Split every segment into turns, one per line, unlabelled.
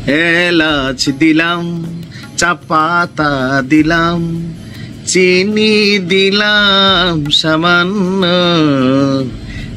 এলাচ দিলাম, চা পাতা দিলাম, চিনি দিলাম সামান্য,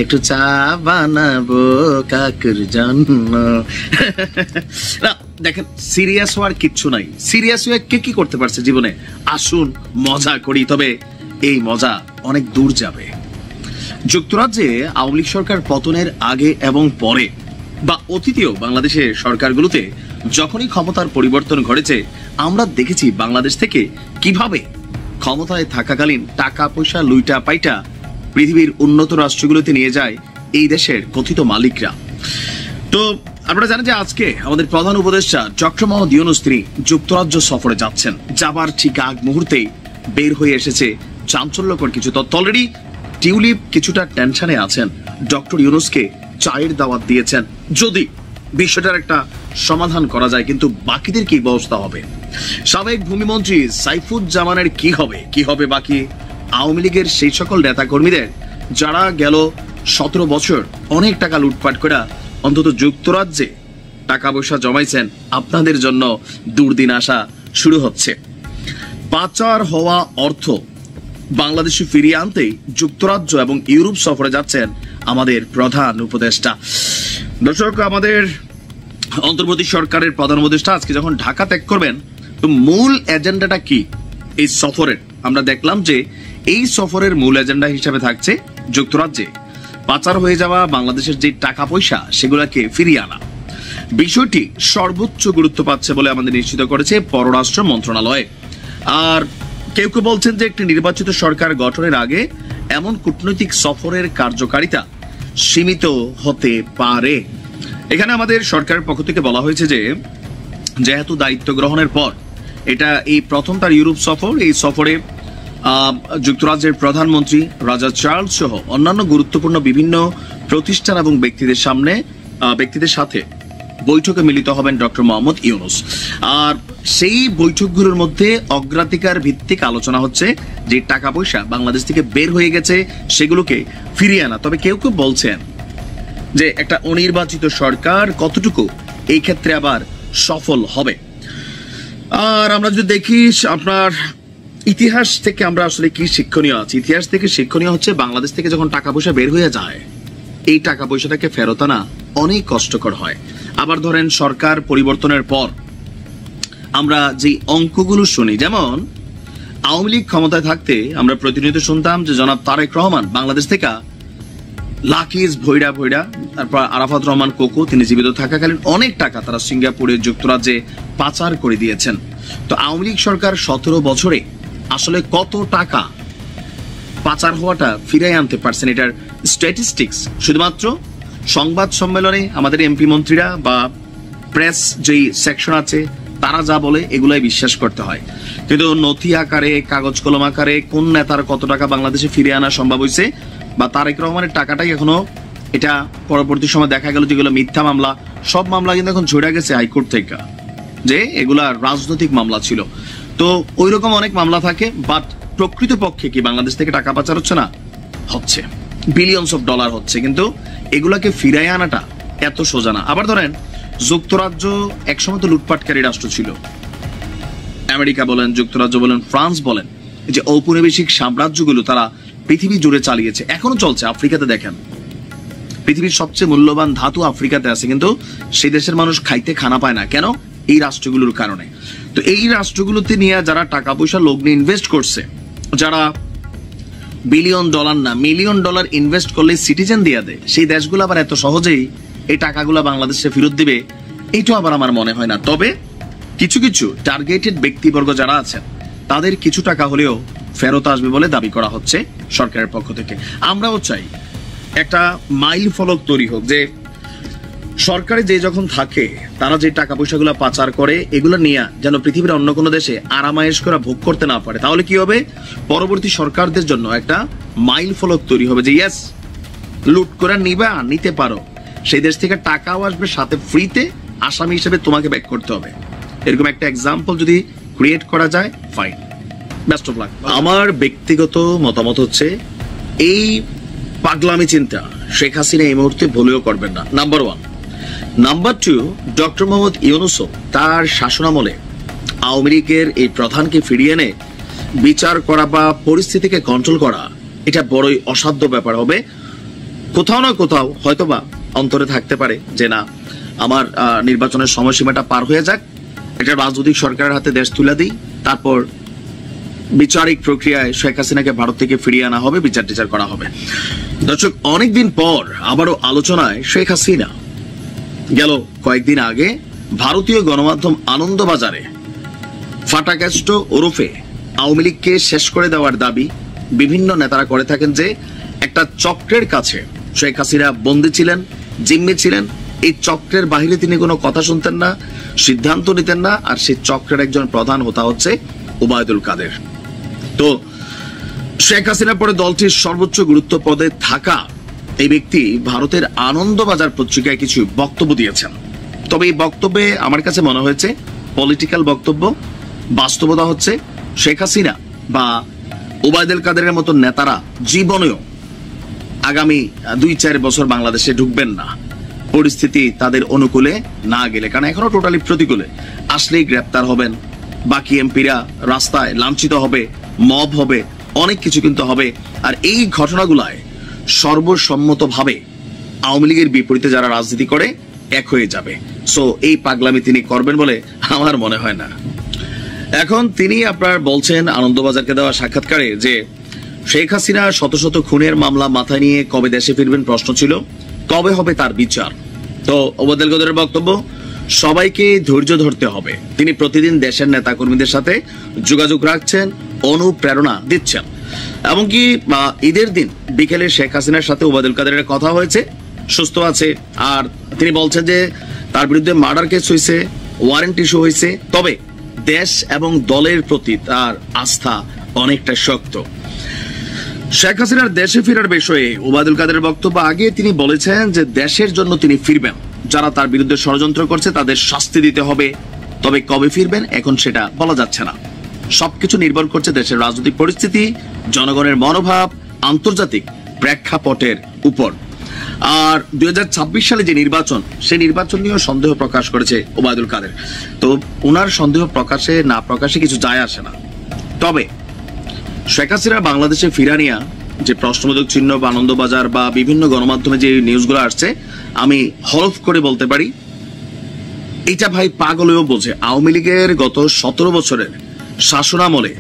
একটু চা বানাবো কাকুর জন্য। না দেখেন, সিরিয়াস হওয়ার কিচ্ছু নাই। সিরিয়াস হয়ে কে কি করতে পারছে জীবনে? আসুন মজা করি, তবে এই মজা অনেক দূর যাবে। যুক্তরাজ্যে আওয়ামী লীগ সরকার পতনের আগে এবং পরে বা অতীতেও বাংলাদেশের সরকারগুলোতে যখনই ক্ষমতার পরিবর্তন ঘটেছে, আমরা দেখেছি বাংলাদেশ থেকে কিভাবে ক্ষমতায় থাকাকালীন টাকা পয়সা লুইটা পাইটা পৃথিবীর উন্নত রাষ্ট্রগুলোতে নিয়ে যায় এই দেশের কথিত মালিকরা। তো আপনারা জানেন যে আজকে আমাদের প্রধান উপদেষ্টা ডক্টর মোহাম্মদ ইউনূস তিনি যুক্তরাজ্য সফরে যাচ্ছেন। যাবার ঠিক আগ মুহূর্তেই বের হয়ে এসেছে চাঞ্চল্যকর কিছু তথ্য। অলরেডি টিউলিপ কিছুটা টেনশনে আছেন, ডক্টর ইউনূসকে চায়ের দাওয়াত দিয়েছেন যদি বিষয়টার একটা সমাধান করা যায়, কিন্তু বাকিদের কি ব্যবস্থা হবে? সাবেক ভূমিমন্ত্রী সাইফুজ্জামানের কি হবে বাকি আওয়ামী লীগের সেই সকল নেতা কর্মীদের যারা গেল 17 বছর অনেক টাকা লুটপাট করে অন্তত যুক্তরাজ্যে টাকা পয়সা জমাইছেন, আপনাদের জন্য দুর্দিন আসা শুরু হচ্ছে। পাচার হওয়া অর্থ বাংলাদেশে ফিরিয়ে আনতেই যুক্তরাজ্য এবং ইউরোপ সফরে যাচ্ছেন আমাদের প্রধান উপদেষ্টা। দর্শক, আমাদের অন্তর্বর্তী সরকারের প্রধান উপদেষ্টা আজকে যখন ঢাকা ত্যাগ করবেন, তো মূল এজেন্ডাটা কি এই সফরের? আমরা দেখলাম যে এই সফরের মূল এজেন্ডা হিসেবে থাকছে যুক্তরাজ্যে পাচার হয়ে যাওয়া বাংলাদেশের যে টাকা পয়সা সেগুলোকে ফিরিয়ে আনা। বিষয়টি সর্বোচ্চ গুরুত্ব পাচ্ছে বলে আমাদের নিশ্চিত করেছে পররাষ্ট্র মন্ত্রণালয়। আর কেউ কেউ বলছেন যে একটি নির্বাচিত সরকার গঠনের আগে এমন কূটনৈতিক সফরের কার্যকারিতা সীমিত হতে পারে। এখানে আমাদের সরকারের পক্ষ থেকে বলা হয়েছে যে যেহেতু দায়িত্ব গ্রহণের পর এটা এই প্রথম তার ইউরোপ সফর, এই সফরে যুক্তরাজ্যের প্রধানমন্ত্রী রাজা চার্লস সহ অন্যান্য গুরুত্বপূর্ণ বিভিন্ন প্রতিষ্ঠান এবং ব্যক্তিদের সাথে বৈঠকে মিলিত হবেন ডক্টর মোহাম্মদ ইউনূস। আর সেই বৈঠকগুলোর মধ্যে অগ্রাধিকার ভিত্তিক আলোচনা হচ্ছে যে টাকা পয়সা বাংলাদেশ থেকে বের হয়ে গেছে সেগুলোকে ফিরিয়ে আনা। তবে কেউ কেউ বলছেন যে একটা অনির্বাচিত সরকার কতটুকু এই ক্ষেত্রে আবার সফল হবে। আর আমরা যদি দেখি আপনার ইতিহাস থেকে আমরা আসলে কি শিক্ষণীয় আছি, ইতিহাস থেকে শিক্ষণীয় হচ্ছে বাংলাদেশ থেকে যখন টাকা পয়সা বের হয়ে যায় এই টাকা পয়সাটাকে ফেরত আনা অনেক কষ্টকর হয়। আবার ধরেন সরকার পরিবর্তনের পর আমরা যে অঙ্কগুলো শুনি, যেমন আওয়ামী লীগ ক্ষমতায় থাকতে আমরা প্রতিনিয়ত শুনতাম যে জনাব তারেক রহমান বাংলাদেশ থেকে লাকিজ ভৈরা, তারপর আরাফাত রহমান কোকো তিনি জীবিত থাকাকালীন অনেক টাকা তারা সিঙ্গাপুরে যুক্তরাজ্যে পাচার করে দিয়েছেন। তো আওয়ামী লীগ সরকার 17 বছরে আসলে কত টাকা পাচার হওয়াটা ফিরিয়ে আনতে পারছেন, এটার স্ট্যাটিস্টিক্স শুধুমাত্র সংবাদ সম্মেলনে আমাদের এমপি মন্ত্রীরা বা প্রেস যেই সেকশন আছে তারা যা বলে এগুলাই বিশ্বাস করতে হয়। কিন্তু নথি আকারে, কাগজ কলম আকারে কোন নেতার কত টাকা বাংলাদেশে ফিরিয়ে আনা সম্ভব হয়েছে, বা তারেক রহমানের টাকাটাই এখনো, এটা পরবর্তী সময় দেখা গেল যেগুলো মিথ্যা মামলা, সব মামলা কিন্তু এখন ঝরে গেছে হাইকোর্ট থেকে, যে এগুলা রাজনৈতিক মামলা ছিল। তো ওই রকম অনেক মামলা থাকে, বাট প্রকৃতপক্ষে কি বাংলাদেশ থেকে টাকা পাচার হচ্ছে না? হচ্ছে, বিলিয়নস অফ ডলার হচ্ছে, কিন্তু এগুলাকে ফিরাই আনাটা এত সোজা না। আবার ধরেন যুক্তরাজ্য একসময় তো লুটপাটকারী রাষ্ট্র ছিল, আমেরিকা বলেন, যুক্তরাজ্য বলেন, ফ্রান্স বলেন, যে ঔপনিবেশিক সাম্রাজ্যগুলো তারা পৃথিবী জুড়ে চালিয়েছে, এখনো চলছে। আফ্রিকাতে দেখেন পৃথিবীর সবচেয়ে মূল্যবান ধাতু আফ্রিকাতে আছে, কিন্তু সেই দেশের মানুষ খাইতে খানা পায় না। কেন? এই রাষ্ট্রগুলোর কারণে। তো এই রাষ্ট্রগুলোতে নিয়ে যারা টাকা পয়সা লগ্নে ইনভেস্ট করছে, যারা বিলিয়ন ডলার না মিলিয়ন ডলার ইনভেস্ট করলে সিটিজেন দিয়ে দেয়, সেই দেশগুলো আবার এত সহজেই এই টাকাগুলো বাংলাদেশে ফেরত দিবে এইটা আবার আমার মনে হয় না। তবে কিছু কিছু টার্গেটেড ব্যক্তিবর্গ যারা আছেন তাদের কিছু টাকা হলেও ফেরত আসবে বলে দাবি করা হচ্ছে সরকারের পক্ষ থেকে। আমরাও চাই একটা মাইল ফলক তৈরি হোক, যে সরকারে যে যখন থাকে তারা যে টাকা পয়সাগুলো পাচার করে এগুলো নিয়ে যেন পৃথিবীর অন্য কোনো দেশে আরামায়েশ করে ভোগ করতে না পারে। তাহলে কি হবে? পরবর্তী সরকারদের জন্য একটা মাইল ফলক তৈরি হবে যে ইয়েস, লুট করে নিতে পারো, সেই দেশ থেকে টাকাও আসবে, সাথে ফ্রিতে আসামি হিসেবে তোমাকে ব্যাক করতে হবে। এরকম একটা এক্সাম্পল যদি ক্রিয়েট করা যায়, ফাইন, বেস্ট অফ লাক। আমার ব্যক্তিগত মতামত হচ্ছে এই পাগলামি চিন্তা শেখ হাসিনা এই মুহূর্তে ভুলেও করবেন না। নাম্বার 1, নাম্বার 2, ডক্টর মোহাম্মদ ইউনূসও তার শাসনামলে আওয়ামী লীগের এই প্রধানকে ফিরিয়ে এনে বিচার করা বা পরিস্থিতিকে কন্ট্রোল করা, এটা বড়ই অসাধ্য ব্যাপার হবে। কোথাও না কোথাও হয়তোবা অন্তরে থাকতে পারে যে না, আমার নির্বাচনের সময়সীমাটা পার হয়ে যাক, একটা রাজনৈতিক সরকারের হাতে দেশ তুলে দিই, তারপর বিচারিক প্রক্রিয়ায় শেখ হাসিনাকে ভারত থেকে ফিরিয়ে আনা হবে, বিচার টিচার করা হবে। দর্শক, অনেকদিন পর আবারও আলোচনায় শেখ হাসিনা। গেল কয়েকদিন আগে ভারতীয় গণমাধ্যম আনন্দবাজারে ফাটাক্যাস্ট ওরফে আওয়ামী লীগকে শেষ করে দেওয়ার দাবি বিভিন্ন নেতারা করে থাকেন যে একটা চক্রের কাছে শেখ হাসিনা বন্দী ছিলেন, জিম্মি ছিলেন। এই চক্রের বাহিরে তিনি কোনো কথা শুনতেন না, সিদ্ধান্ত নিতেন না, আর সেই চক্রের একজন প্রধান হতা হচ্ছে ওবায়দুল কাদের। তো শেখ হাসিনার পরে দলটির সর্বোচ্চ গুরুত্ব পদে থাকা এই ব্যক্তি ভারতের আনন্দবাজার পত্রিকায় কিছু বক্তব্য দিয়েছেন। তবে এই বক্তব্যে আমার কাছে মনে হয়েছে পলিটিক্যাল বক্তব্য। বাস্তবতা হচ্ছে শেখ হাসিনা বা ওবায়দুল কাদেরের মতো নেতারা জীবনেও আগামী 2-4 বছর বাংলাদেশে ঢুকবেন না, পরিস্থিতি তাদের অনুকূলে না গেলে। কারণ এখনো টোটালি প্রতিকূলে, আসলেই গ্রেপ্তার হবেন, বাকি এমপিরা রাস্তায় লাঞ্ছিত হবে, মব হবে, অনেক কিছু কিন্তু হবে। আর এই ঘটনাগুলায় সর্বসম্মতভাবে আওয়ামী লীগের বিপরীতে যারা রাজনীতি করে এক হয়ে যাবে। সো এই পাগলামি তিনি করবেন বলে আমার মনে হয় না। এখন তিনি আপনার বলছেন আনন্দবাজারকে দেওয়া সাক্ষাৎকারে যে শেখ হাসিনা শত শত খুনের মামলা মাথায় নিয়ে কবে দেশে ফিরবেন প্রশ্ন ছিল, কবে হবে তার বিচার। তো ওবায়দুল কাদেরের বক্তব্য, সবাইকে ধৈর্য ধরতে হবে। তিনি প্রতিদিন দেশের নেতাকর্মীদের সাথে যোগাযোগ রাখছেন, অনুপ্রেরণা দিচ্ছেন। এমনকি ঈদের দিন বিকেলে শেখ হাসিনার সাথে ওবায়দুল কাদেরের কথা হয়েছে, সুস্থ আছে। আর তিনি বলছেন যে তার বিরুদ্ধে মার্ডার কেস হয়েছে, ওয়ারেন্ট ইস্যু হয়েছে, তবে দেশ এবং দলের প্রতি তার আস্থা অনেকটা শক্ত। শেখ হাসিনার দেশে ফেরার বিষয়ে ওবায়দুল কাদেরের বক্তব্য, আগে তিনি বলেছেন যে দেশের জন্য তিনি ফিরবেন, যারা তার বিরুদ্ধে ষড়যন্ত্র করছে তাদের শাস্তি দিতে হবে। তবে কবে ফিরবেন এখন সেটা বলা যাচ্ছে না। সবকিছু নির্ভর করছে দেশের রাজনৈতিক পরিস্থিতি, জনগণের মনোভাব, আন্তর্জাতিক প্রেক্ষাপটের উপর। আর 2026 সালে যে নির্বাচন, সেই নির্বাচন নিয়েও সন্দেহ প্রকাশ করেছে ওবায়দুল কাদের। তো ওনার সন্দেহ প্রকাশে না প্রকাশে কিছু যায় আসে না। তবে শেখ হাসিনা বাংলাদেশে ফিরা নিয়া যে প্রশ্নবোধক চিহ্ন বা আনন্দবাজার বা বিভিন্ন গণমাধ্যমে যে নিউজগুলো আসছে, আমি হলফ করে বলতে পারি এটা ভাই পাগলেও বোঝে। আওয়ামী লীগের গত 17 বছরের শাসনামলে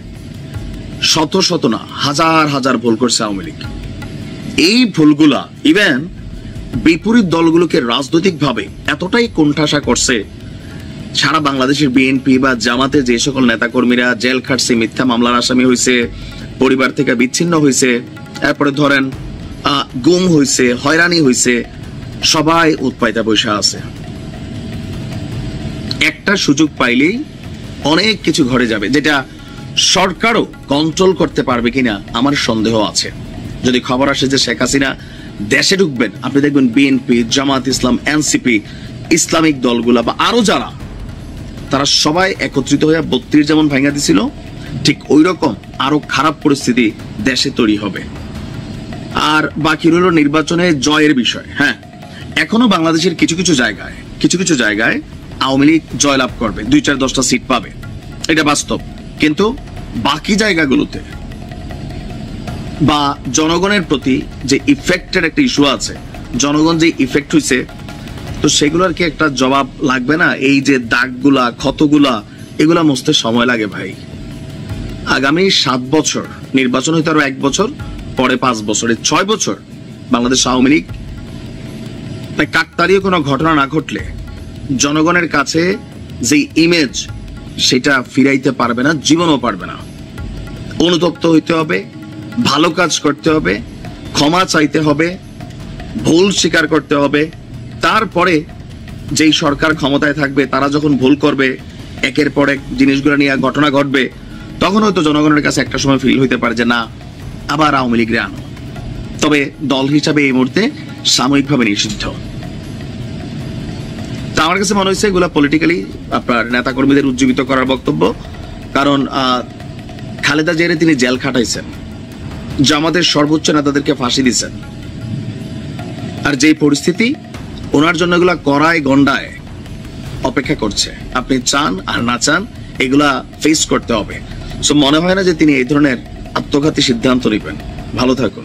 শত শত না হাজার হাজার ভুল করছে আওয়ামী লীগ। এই ভুলগুলা ইভেন বিপরীত দলগুলোকে রাজনৈতিকভাবে এতটাই কোণঠাসা করছে, সারা বাংলাদেশের বিএনপি বা জামাতে যে সকল নেতাকর্মীরা জেল খাটছে, মিথ্যা মামলার আসামি হয়েছে, পরিবার থেকে বিচ্ছিন্ন হয়েছে, এরপরে ধরেন গুম হয়েছে, হয়রানি হয়েছে, সবাই উৎপাইতা বৈশা আছে। একটা সুযোগ পাইলেই অনেক কিছু ঘটে যাবে, যেটা সরকারও কন্ট্রোল করতে পারবে কিনা আমার সন্দেহ আছে। যদি খবর আসে যে শেখ হাসিনা দেশে ঢুকবেন, আপনি দেখবেন বিএনপি, জামাত ইসলাম, এনসিপি, ইসলামিক দলগুলা বা আরো যারা, তারা সবাই একত্রিত হয়ে 32 যেমন ভাঙা দিছিল, ঠিক ওই রকম আরো খারাপ পরিস্থিতি দেশে তৈরি হবে। আর বাকি রইল নির্বাচনে জয়ের বিষয়। হ্যাঁ, এখনো বাংলাদেশের কিছু কিছু জায়গায় আওয়ামী লীগ জয়লাভ করবে, 2-4-10টা সিট পাবে, এটা বাস্তব। কিন্তু বাকি জায়গাগুলোতে বা জনগণের প্রতি যে ইফেক্টের একটা ইস্যু আছে, জনগণ যে ইফেক্ট হয়েছে, তো সেগুলোর কি একটা জবাব লাগবে না? এই যে দাগগুলা, ক্ষতগুলা, এগুলা মুছতে সময় লাগে ভাই। আগামী 7 বছর, নির্বাচন হয়তো আরো 1 বছর পরে 5 বছর, 6 বছর বাংলাদেশ আওয়ামী লীগ কাকতালীয় কোনো ঘটনা না ঘটলে জনগণের কাছে যে ইমেজ, সেটা ফিরাইতে পারবে না, জীবনও পারবে না। অনুতপ্ত হইতে হবে, ভালো কাজ করতে হবে, ক্ষমা চাইতে হবে, ভুল স্বীকার করতে হবে। তারপরে যেই সরকার ক্ষমতায় থাকবে তারা যখন ভুল করবে, একের পর এক জিনিসগুলো নিয়ে ঘটনা ঘটবে, তখন হয়তো জনগণের কাছে একটা সময় ফিল হইতে পারে যে না, আবার আওয়ামী লীগরে আনো। তবে দল হিসাবে এই মুহূর্তে সাময়িকভাবে নিষিদ্ধ। তা আমার কাছে মনে হয়েছে এগুলা পলিটিক্যালি আপনার নেতাকর্মীদের উজ্জীবিত করার বক্তব্য। কারণ খালেদা জিয়ারে তিনি জেল খাটাইছেন, জামাতের সর্বোচ্চ নেতাদেরকে ফাঁসি দিচ্ছেন। আর যেই পরিস্থিতি, ওনার জন্য এগুলা কড়ায় গন্ডায় অপেক্ষা করছে। আপনি চান আর না চান এগুলা ফেস করতে হবে। সো মনে হয় না যে তিনি এই ধরনের আত্মঘাতী সিদ্ধান্ত নেবেন। ভালো থাকুন।